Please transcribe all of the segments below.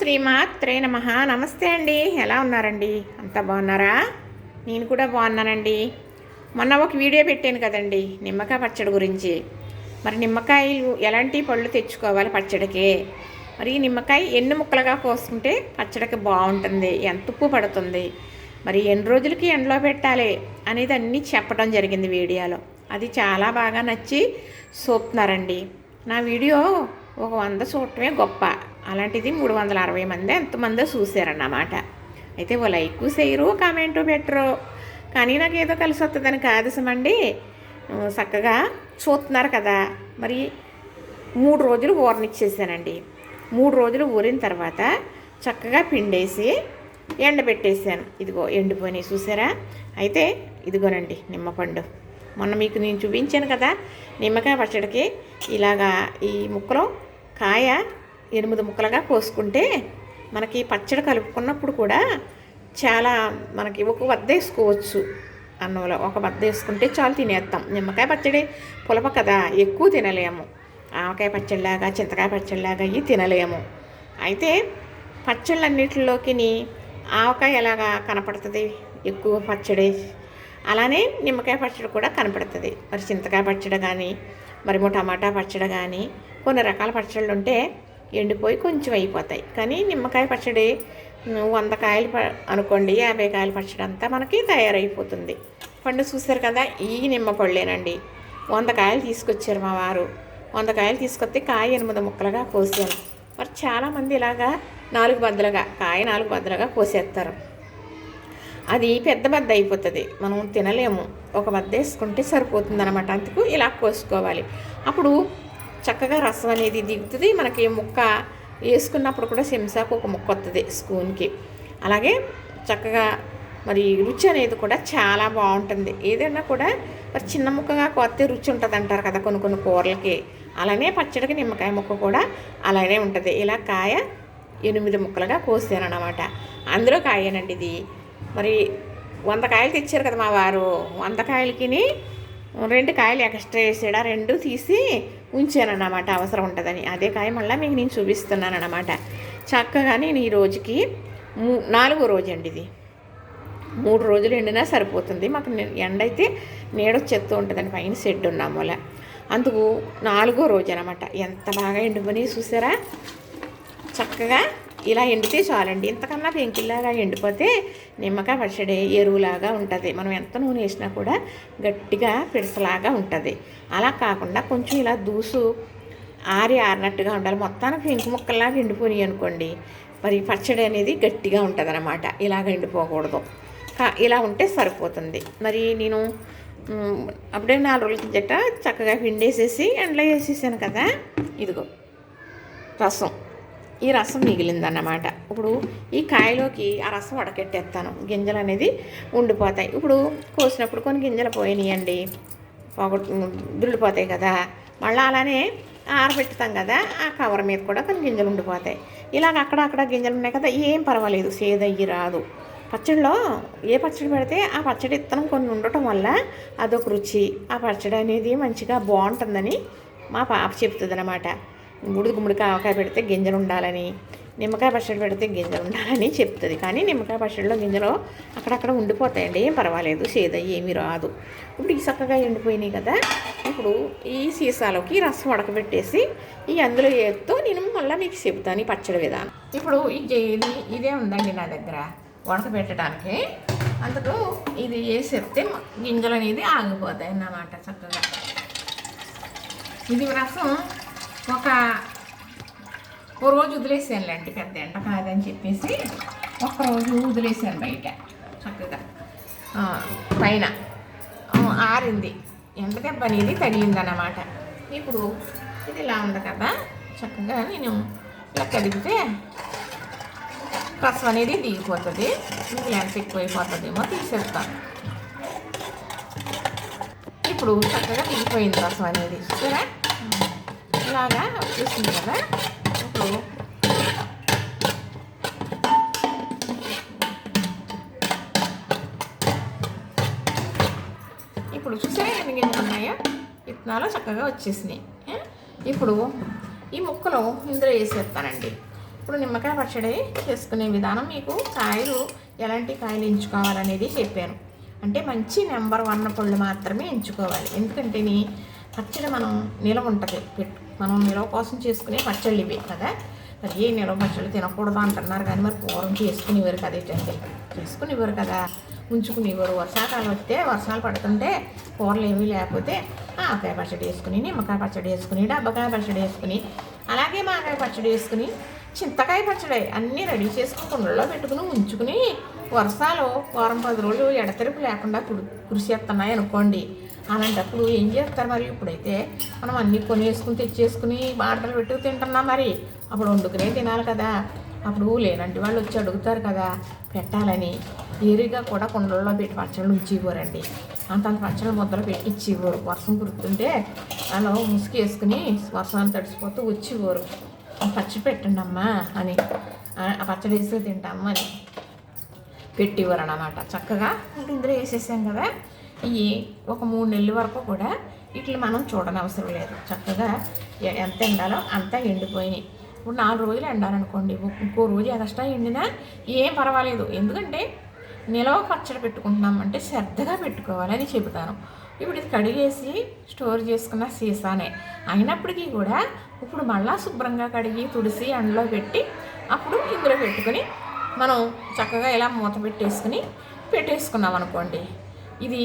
శ్రీమాత్రే నమః. నమస్తే అండి. ఎలా ఉన్నారండి? అంతా బాగున్నారా? నేను కూడా బాగున్నానండి. మొన్న ఒక వీడియో పెట్టాను కదండి నిమ్మకాయ పచ్చడి గురించి. మరి నిమ్మకాయలు ఎలాంటి పళ్ళు తెచ్చుకోవాలి పచ్చడికి? మరి నిమ్మకాయ ఎన్ని ముక్కలుగా కోసుకుంటే పచ్చడికి బాగుంటుంది, ఎంత ఉప్పు పడుతుంది, మరి ఎన్ని రోజులకి ఎండలో పెట్టాలి అనేది అన్నీ చెప్పడం జరిగింది వీడియోలో. అది చాలా బాగా నచ్చి చూపుతున్నారండి. నా వీడియో ఒక 100 చూడటమే గొప్ప, అలాంటిది 360 మంది ఎంతమందో చూశారన్నమాట. అయితే ఓ లైక్ చేయరు, కామెంటు పెట్టరు. కానీ నాకు ఏదో కలిసి వస్తుందని కాదు సుమండి, చక్కగా చూస్తున్నారు కదా. మరి 3 రోజులు ఊరనిచ్చేసానండి. 3 రోజులు ఊరిన తర్వాత చక్కగా పిండేసి ఎండబెట్టేసాను. ఇదిగో ఎండిపోయినాయి చూసారా. అయితే ఇదిగోనండి నిమ్మపండు. మొన్న మీకు నేను చూపించాను కదా నిమ్మకాయ పచ్చడికి ఇలాగా ఈ ముక్కలో కాయ 8 ముక్కలుగా కోసుకుంటే మనకి పచ్చడి కలుపుకున్నప్పుడు కూడా చాలా మనకి ఒక వద్ద వేసుకోవచ్చు. అన్నంలో ఒక వద్ద వేసుకుంటే చాలు తినేస్తాం. నిమ్మకాయ పచ్చడి పులప కదా, ఎక్కువ తినలేము. ఆవకాయ పచ్చడిలాగా చింతకాయ పచ్చడిలాగా అవి తినలేము. అయితే పచ్చళ్ళన్నిటిలోకి ఆవకాయ ఎలాగా కనపడుతుంది ఎక్కువ పచ్చడి, అలానే నిమ్మకాయ పచ్చడి కూడా కనపడుతుంది. మరి చింతకాయ పచ్చడి కానీ మరి టమాటా పచ్చడి కానీ కొన్ని రకాల పచ్చళ్ళు ఉంటే ఎండిపోయి కొంచెం అయిపోతాయి. కానీ నిమ్మకాయ పచ్చడి 100 కాయలు అనుకోండి, 50 కాయల పచ్చడి అంతా మనకి తయారైపోతుంది. పండు చూసారు కదా, ఈ నిమ్మ పళ్ళేనండి. 100 కాయలు తీసుకొచ్చారు మా వారు. 100 కాయలు తీసుకొస్తే కాయ 8 ముక్కలుగా కోసాను. మరి చాలామంది ఇలాగా 4 బద్దలుగా కాయ 4 బద్దలుగా కోసేస్తారు. అది పెద్ద బద్ద అయిపోతుంది, మనం తినలేము. ఒక బద్ద వేసుకుంటే సరిపోతుంది అనమాట. అందుకు ఇలా కోసుకోవాలి. అప్పుడు చక్కగా రసం అనేది దిగుతుంది. మనకి ముక్క వేసుకున్నప్పుడు కూడా చెంచాకు ఒక ముక్క వస్తుంది స్పూన్కి. అలాగే చక్కగా మరి రుచి అనేది కూడా చాలా బాగుంటుంది. ఏదైనా కూడా మరి చిన్న ముక్కగా కొత్త రుచి ఉంటుంది అంటారు కదా కొన్ని కూరలకి. అలానే పచ్చడికి నిమ్మకాయ ముక్క కూడా అలానే ఉంటుంది. ఇలా కాయ 8 ముక్కలుగా కోసాను అన్నమాట. అందులో కాయనండి ఇది. మరి 100 కాయలు తెచ్చారు కదా మా వారు. 100 కాయలకి 2 కాయలు ఎక్స్ట్రా వేసాడు. 2 తీసి ఉంచానన్నమాట, అవసరం ఉంటుందని. అదే కాయ మళ్ళీ మీకు నేను చూపిస్తున్నాను అన్నమాట. చక్కగా నేను ఈ రోజుకి 4వ రోజు అండి ఇది. 3 రోజులు ఎండినా సరిపోతుంది. మాకు ఎండ అయితే నీడొచ్చేస్తూ ఉంటుందని పైన షెడ్ ఉన్నాం వల్ల. అందుకు 4వ రోజు అనమాట. ఎంత బాగా ఎండిపోయి చూసారా. చక్కగా ఇలా ఎండితే చాలండి. ఇంతకన్నా పెంకిల్లాగా ఎండిపోతే నిమ్మకాయ పచ్చడి ఎరువులాగా ఉంటుంది. మనం ఎంత నూనె వేసినా కూడా గట్టిగా పిడసలాగా ఉంటుంది. అలా కాకుండా కొంచెం ఇలా దూసు ఆరినట్టుగా ఉండాలి. మొత్తానికి పెంకు ముక్కల్లాగా ఎండిపోయి అనుకోండి, మరి పచ్చడి అనేది గట్టిగా ఉంటుంది అన్నమాట. ఇలాగ ఎండిపోకూడదు. ఇలా ఉంటే సరిపోతుంది. మరి నేను అప్పుడే 4 రోజుల జట్ట చక్కగా పిండేసేసి ఎండలో వేసేసాను కదా. ఇదిగో రసం, ఈ రసం మిగిలిందన్నమాట. ఇప్పుడు ఈ కాయలోకి ఆ రసం వడకెట్టేస్తాను. గింజలు అనేది ఉండిపోతాయి. ఇప్పుడు కోసినప్పుడు కొన్ని గింజలు పోయినాయండి, దుల్లిపోతాయి కదా. మళ్ళీ అలానే ఆరబెట్టుతాం కదా, ఆ కవర్ మీద కూడా కొన్ని గింజలు ఉండిపోతాయి. ఇలాగ అక్కడక్కడ గింజలు ఉన్నాయి కదా, ఏం పర్వాలేదు, సేదయ్యి రాదు. పచ్చడిలో ఏ పచ్చడి పెడితే ఆ పచ్చడి ఇత్తనం కొన్ని ఉండటం వల్ల అదొక రుచి. ఆ పచ్చడి అనేది మంచిగా బాగుంటుందని మా పాప చెప్తుంది అనమాట. గుమ్మడికి ఆవకాయ పెడితే గింజలు ఉండాలని, నిమ్మకాయ పచ్చడి పెడితే గింజలు ఉండాలని చెప్తుంది. కానీ నిమ్మకాయ పచ్చడిలో గింజలు అక్కడక్కడ ఉండిపోతాయండి, ఏం పర్వాలేదు, సేదయ్యి ఏమీ రాదు. ఇప్పుడు ఈ చక్కగా ఎండిపోయినాయి కదా. ఇప్పుడు ఈ సీసాలోకి రసం ఉడకబెట్టేసి ఈ అందులో వేస్తూ నేను మళ్ళీ మీకు చెప్తాను ఈ పచ్చడి విధానం. ఇప్పుడు ఇదే ఉందండి నా దగ్గర ఉడకబెట్టడానికి. అందుకు ఇది వేసి చెప్తే గింజలు అనేది ఆగిపోతాయి అన్నమాట. చక్కగా ఇది రసం ఒక రోజు వదిలేసానులేండి, పెద్ద ఎండ కాదని చెప్పేసి ఒక్కరోజు వదిలేసాను బయట. చక్కగా పైన ఆరింది, ఎండ దెబ్బ అనేది తగిలిందన్నమాట. ఇప్పుడు ఇది ఇలా ఉంది కదా, చక్కగా నేను ఇలా కడిగితే రసం అనేది దిగిపోతుంది. ఇది ఎంత ఎక్కువైపోతుందేమో తీసేస్తాను. ఇప్పుడు చక్కగా దిగిపోయింది రసం అనేది. సరే ఇలాగా వచ్చేసింది కదా. ఇప్పుడు చూసారా ఎన్ని గింజలు ఉన్నాయో, విత్తనాలు చక్కగా వచ్చేసినాయి. ఇప్పుడు ఈ ముక్కలు ఇందులో వేసేస్తానండి. ఇప్పుడు నిమ్మకాయ పచ్చడి చేసుకునే విధానం మీకు కాయలు ఎలాంటి కాయలు ఎంచుకోవాలనేది చెప్పాను. అంటే మంచి నెంబర్ 1 పళ్ళు మాత్రమే ఎంచుకోవాలి. ఎందుకంటే పచ్చడి మనం నిలవ ఉంటుంది మనం నిలవ కోసం చేసుకునే పచ్చళ్ళు ఇవి కదా. మరి ఏ నిలవ పచ్చళ్ళు తినకూడదు అంటున్నారు కానీ మరి పూర్వం చేసుకునేవారు కదా, ఏంటంటే చేసుకునేవారు కదా, ఉంచుకునేవారు. వర్షాకాలం వస్తే వర్షాలు పడుతుంటే కూరలు ఏమీ లేకపోతే ఆకాయ పచ్చడి వేసుకుని, నిమ్మకాయ పచ్చడి వేసుకుని, డబ్బకాయ పచ్చడి వేసుకుని, అలాగే మాకాయ పచ్చడి వేసుకుని, చింతకాయ పచ్చడి అన్నీ రెడీ చేసుకుని కుండల్లో పెట్టుకుని ఉంచుకుని వర్షాలు వారం 10 రోజులు ఎడతెరిపి లేకుండా కురిసేస్తున్నాయి అనుకోండి. అలాంటప్పుడు ఏం చేస్తారు మరి? ఇప్పుడైతే మనం అన్నీ కొనేసుకుని తెచ్చేసుకుని బాటలు పెట్టుకు తింటున్నాం. మరి అప్పుడు వండుకునే తినాలి కదా. అప్పుడు లేనంటి వాళ్ళు వచ్చి అడుగుతారు కదా పెట్టాలని. ఏరిగా కూడా కుండల్లో పెట్టి పచ్చళ్ళు ఉంచివ్వరండి. అంతంత పచ్చళ్ళు ముద్దలు పెట్టిచ్చివ్వరు. వర్షం కురుతుంటే అలా ముసుగు వేసుకుని వర్షాన్ని తడిసిపోతూ వచ్చివ్వరు. పచ్చడి పెట్టండి అమ్మా అని, ఆ పచ్చడి వేస్తే తింటాము అని పెట్టివ్వరు అన్నమాట. చక్కగా ఇందులో వేసేసాం కదా. ఇవి ఒక 3 నెలల వరకు కూడా వీటిని మనం చూడనవసరం లేదు. చక్కగా ఎంత ఎండాలో అంతా ఎండిపోయినాయి. ఇప్పుడు 4 రోజులు ఎండాలనుకోండి, ఇంకో రోజు ఎక్స్ట్రా ఎండినా ఏం పర్వాలేదు. ఎందుకంటే నిలవ పచ్చడి పెట్టుకుంటున్నామంటే శ్రద్ధగా పెట్టుకోవాలని చెబుతాను. ఇప్పుడు ఇది కడిగేసి స్టోర్ చేసుకున్న సీసానే అయినప్పటికీ కూడా ఇప్పుడు మళ్ళా శుభ్రంగా కడిగి తుడిసి ఎండలో పెట్టి అప్పుడు ఇందులో పెట్టుకుని మనం చక్కగా ఇలా మూత పెట్టేసుకున్నాం అనుకోండి. ఇది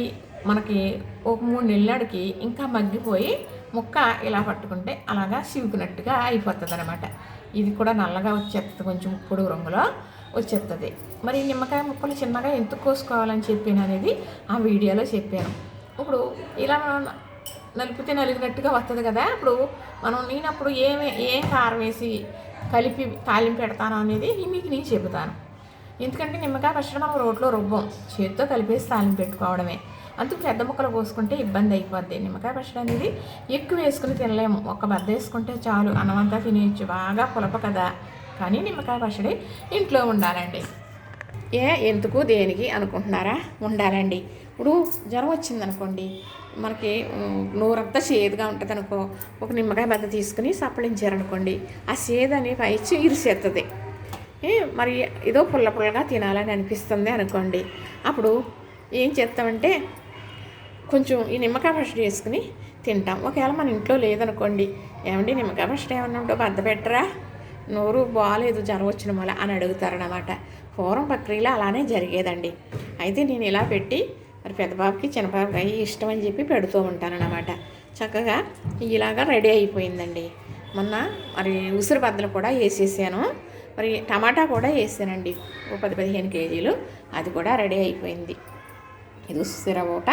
మనకి ఒక 3 నెలలకి ఇంకా మగ్గిపోయి ముక్క ఇలా పట్టుకుంటే అలాగా సివుకున్నట్టుగా అయిపోతుంది అనమాట. ఇది కూడా నల్లగా వచ్చేస్తుంది, కొంచెం పొడుగు రంగులో వచ్చేస్తుంది. మరి నిమ్మకాయ ముక్కలు చిన్నగా ఎందుకు కోసుకోవాలని చెప్పాను అనేది ఆ వీడియోలో చెప్పాను. ఇప్పుడు ఇలా నలిపితే నలిగినట్టుగా వస్తుంది కదా. ఇప్పుడు నేనప్పుడు ఏం కారం వేసి కలిపి తాలింపు పెడతాను అనేది మీకు నేను చెబుతాను. ఎందుకంటే నిమ్మకాయ పచ్చడి మనం రోట్లో రుబ్బం, చేతితో కలిపేసి తాలింపు పెట్టుకోవడమే. అందుకు పెద్ద ముక్కలు పోసుకుంటే ఇబ్బంది అయిపోద్ది. నిమ్మకాయ పచ్చడి అనేది ఎక్కువ వేసుకుని తినలేము. ఒక బద్ద వేసుకుంటే చాలు, అన్నమంతా తినేయచ్చు, బాగా పులప కదా. కానీ నిమ్మకాయ పచ్చడి ఇంట్లో ఉండాలండి. ఎందుకు దేనికి అనుకుంటున్నారా? ఉండాలండి. ఇప్పుడు జ్వరం వచ్చిందనుకోండి, మనకి నోరంతా చేదుగా ఉంటుంది అనుకో, ఒక నిమ్మకాయ బద్ద తీసుకుని సప్పలించారనుకోండి, ఆ చేదు అనే పైచి ఇరిసేస్తుంది. మరి ఏదో పుల్లగా తినాలని అనిపిస్తుంది అనుకోండి. అప్పుడు ఏం చేస్తామంటే కొంచెం ఈ నిమ్మకాయ పచ్చడి వేసుకుని తింటాం. ఒకవేళ మన ఇంట్లో లేదనుకోండి, ఏమండి నిమ్మకాయ పచ్చడి ఏమన్నా ఉంటో బద్ద పెట్టరా, నోరు బాగాలేదు జ్వరం వచ్చిన వల్ల అని అడుగుతారనమాట. పూర్వం ప్రక్రియలో అలానే జరిగేదండి. అయితే నేను ఇలా పెట్టి మరి పెద్దబాబుకి చిన్నబాబుకి ఇష్టం అని చెప్పి పెడుతూ ఉంటానన్నమాట. చక్కగా ఇలాగా రెడీ అయిపోయిందండి. మొన్న మరి ఉసిరి బద్దలు కూడా వేసేసాను, మరి టమాటా కూడా వేసానండి, ఓ 10-15 కేజీలు. అది కూడా రెడీ అయిపోయింది. ఇది ఉసిరి ఊట.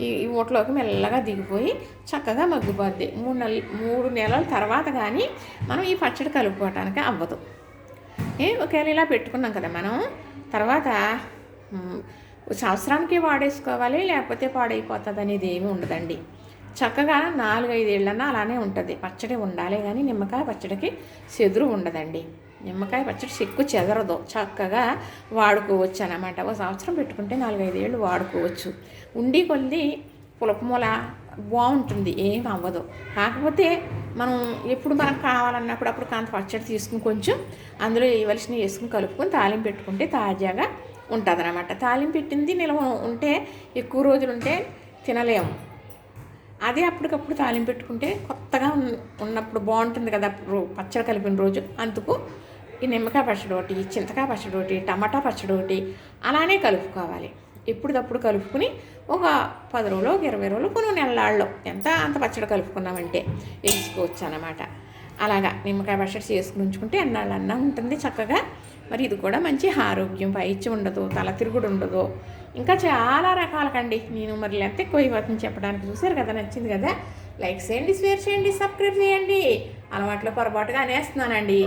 ఈ ఊటలోకి మెల్లగా దిగిపోయి చక్కగా మగ్గిపోద్ది. 3 నెలల తర్వాత కానీ మనం ఈ పచ్చడి కలుపుకోవటానికి అవ్వదు. ఒకవేళ ఇలా పెట్టుకున్నాం కదా మనం, తర్వాత సంవత్సరానికి వాడేసుకోవాలి, లేకపోతే పాడైపోతుంది అనేది ఏమీ ఉండదండి. చక్కగా 4-5 ఏళ్ళన్నా అలానే ఉంటుంది. పచ్చడి ఉండాలి కానీ నిమ్మకాయ పచ్చడికి చెదురు ఉండదండి. నిమ్మకాయ పచ్చడి చెక్కు చెదరదు, చక్కగా వాడుకోవచ్చు అన్నమాట. ఒక సంవత్సరం పెట్టుకుంటే 4-5 ఏళ్ళు వాడుకోవచ్చు. ఉండి కొద్ది పులపమూల బాగుంటుంది, ఏం అవ్వదు. కాకపోతే మనం ఎప్పుడు మనకు కావాలన్నప్పుడు అప్పుడు కాంత పచ్చడి తీసుకుని కొంచెం అందులో వేయవలసినవి వేసుకుని కలుపుకొని తాలింపు పెట్టుకుంటే తాజాగా ఉంటుంది అన్నమాట. తాలింపు పెట్టింది నిల్వ ఉంటే ఎక్కువ రోజులు ఉంటే తినలేము. అదే అప్పటికప్పుడు తాలింపు పెట్టుకుంటే కొత్తగా ఉన్నప్పుడు బాగుంటుంది కదా పచ్చడి కలిపిన రోజు. అందుకు ఈ నిమ్మకాయ పచ్చడి ఒకటి, చింతకాయ పచ్చడి ఒకటి, టమాటా పచ్చడి ఒకటి అలానే కలుపుకోవాలి. ఎప్పుడప్పుడు కలుపుకుని ఒక 10 రోజులు, ఒక 20 రోజులు, కొన్ని నెలల్లో అంత పచ్చడి కలుపుకున్నామంటే వేసుకోవచ్చు అన్నమాట. అలాగా నిమ్మకాయ పచ్చడి చేసుకుని ఉంచుకుంటే ఎన్నాళ్ళన్నా ఉంటుంది చక్కగా. మరి ఇది కూడా మంచి ఆరోగ్యం, పైచ్చి ఉండదు, తల తిరుగుడు ఉండదు, ఇంకా చాలా రకాలకండి. నేను మరి ఎంత ఎక్కువ అయిపోతుంది చెప్పడానికి. చూసారు కదా, నచ్చింది కదా, లైక్ చేయండి, షేర్ చేయండి, సబ్స్క్రైబ్ చేయండి. అలవాట్లో పొరపాటుగా అనేస్తున్నానండి.